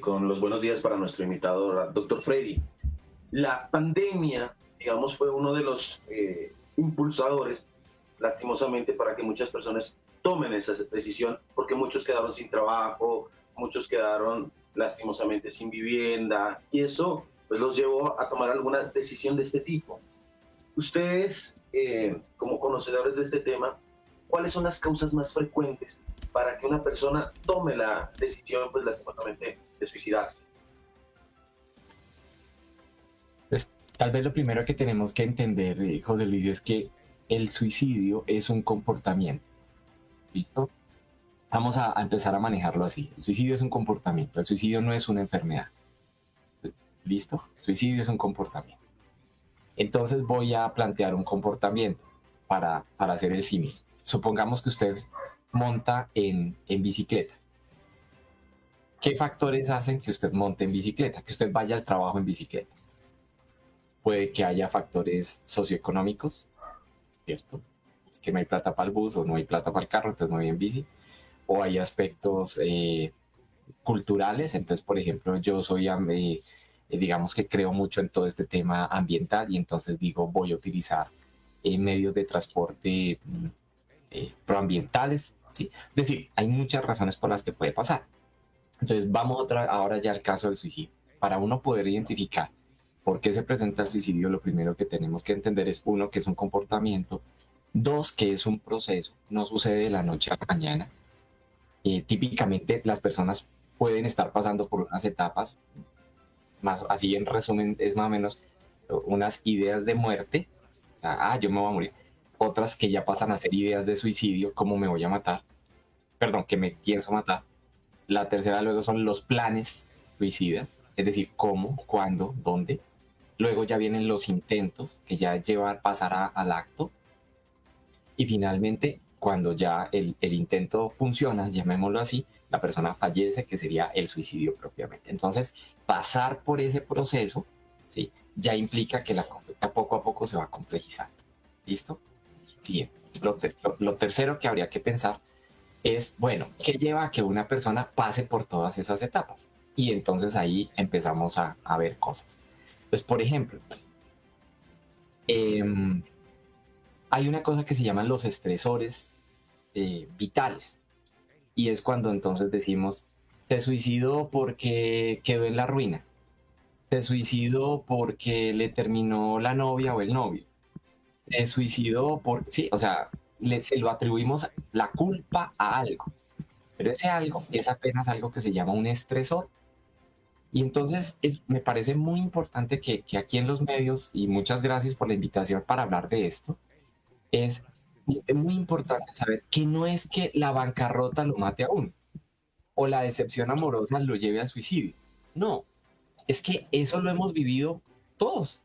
con los buenos días para nuestro invitado, doctor Freddy. La pandemia, digamos, fue uno de los impulsadores, lastimosamente, para que muchas personas tomen esa decisión, porque muchos quedaron sin trabajo, muchos quedaron lastimosamente sin vivienda, y eso pues los llevó a tomar alguna decisión de este tipo. Ustedes, como conocedores de este tema, ¿cuáles son las causas más frecuentes para que una persona tome la decisión, pues lastimosamente, de suicidarse? Pues, tal vez lo primero que tenemos que entender, José Luis, es que el suicidio es un comportamiento. ¿Listo? Vamos a empezar a manejarlo así. El suicidio es un comportamiento. El suicidio no es una enfermedad. ¿Listo? El suicidio es un comportamiento. Entonces voy a plantear un comportamiento para hacer el símil. Supongamos que usted monta en bicicleta. ¿Qué factores hacen que usted monte en bicicleta? Que usted vaya al trabajo en bicicleta. Puede que haya factores socioeconómicos, ¿cierto? Es que no hay plata para el bus o no hay plata para el carro, entonces no voy en bici. O hay aspectos culturales, entonces, por ejemplo, yo soy, digamos que creo mucho en todo este tema ambiental y entonces digo, voy a utilizar medios de transporte proambientales, ¿sí? Es decir, hay muchas razones por las que puede pasar. Entonces, vamos ahora ya al caso del suicidio. Para uno poder identificar por qué se presenta el suicidio, lo primero que tenemos que entender es, uno, que es un comportamiento, dos, que es un proceso, no sucede de la noche a la mañana. Típicamente las personas pueden estar pasando por unas etapas, más así en resumen, es más o menos unas ideas de muerte, o sea, yo me voy a morir, otras que ya pasan a ser ideas de suicidio, cómo me voy a matar, perdón, que me pienso matar. La tercera luego son los planes suicidas, es decir, cómo, cuándo, dónde. Luego ya vienen los intentos, que ya lleva a pasar al acto. Y finalmente, cuando ya el intento funciona, llamémoslo así, la persona fallece, que sería el suicidio propiamente. Entonces, pasar por ese proceso, ¿sí? Ya implica que la conducta poco a poco se va complejizando. ¿Listo? Siguiente. Lo tercero que habría que pensar es, bueno, ¿qué lleva a que una persona pase por todas esas etapas? Y entonces ahí empezamos a ver cosas. Pues, por ejemplo, hay una cosa que se llaman los estresores vitales. Y es cuando entonces decimos, se suicidó porque quedó en la ruina. Se suicidó porque le terminó la novia o el novio. Se suicidó por... Sí, o sea, se lo atribuimos la culpa a algo. Pero ese algo es apenas algo que se llama un estresor. Y entonces me parece muy importante que aquí en los medios, y muchas gracias por la invitación para hablar de esto, es muy importante saber que no es que la bancarrota lo mate a uno o la decepción amorosa lo lleve al suicidio. No, es que eso lo hemos vivido todos,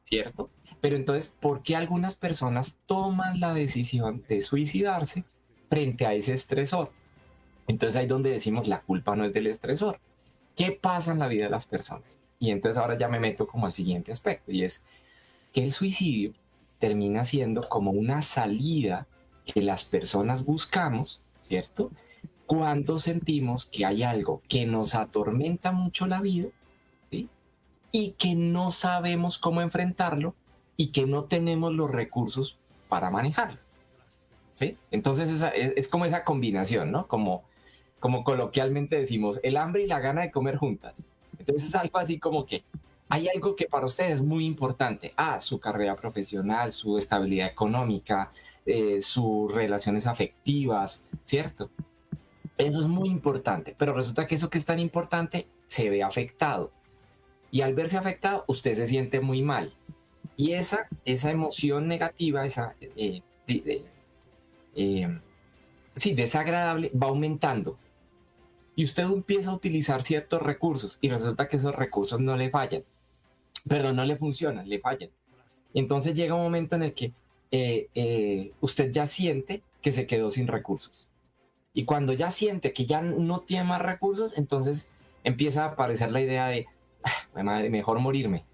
¿cierto? Pero entonces, ¿por qué algunas personas toman la decisión de suicidarse frente a ese estresor? Entonces ahí es donde decimos la culpa no es del estresor. ¿Qué pasa en la vida de las personas? Y entonces ahora ya me meto como al siguiente aspecto, y es que el suicidio termina siendo como una salida que las personas buscamos, ¿cierto? Cuando sentimos que hay algo que nos atormenta mucho la vida, ¿sí? Y que no sabemos cómo enfrentarlo y que no tenemos los recursos para manejarlo, ¿sí? Entonces es como esa combinación, ¿no? Como coloquialmente decimos, el hambre y la gana de comer juntas. Entonces es algo así como que hay algo que para ustedes es muy importante. Su carrera profesional, su estabilidad económica, sus relaciones afectivas, ¿cierto? Eso es muy importante, pero resulta que eso que es tan importante se ve afectado. Y al verse afectado, usted se siente muy mal. Y esa emoción negativa, sí, desagradable, va aumentando. Y usted empieza a utilizar ciertos recursos y resulta que esos recursos no le fallan. Perdón, no le funcionan, le fallan. Y entonces llega un momento en el que usted ya siente que se quedó sin recursos. Y cuando ya siente que ya no tiene más recursos, entonces empieza a aparecer la idea de, madre, mejor morirme.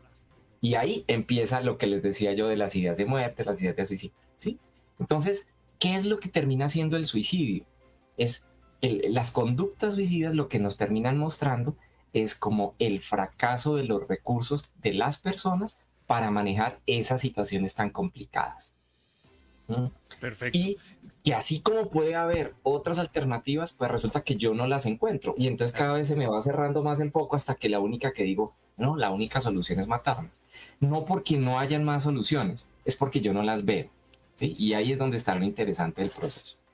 Y ahí empieza lo que les decía yo de las ideas de muerte, las ideas de suicidio, ¿sí? Entonces, ¿qué es lo que termina siendo el suicidio? Es las conductas suicidas lo que nos terminan mostrando es como el fracaso de los recursos de las personas para manejar esas situaciones tan complicadas. Perfecto. Y que así como puede haber otras alternativas, pues resulta que yo no las encuentro. Y entonces cada vez se me va cerrando más en poco hasta que la única que digo, no, la única solución es matarme. No porque no hayan más soluciones, es porque yo no las veo. ¿Sí? Y ahí es donde está lo interesante del proceso.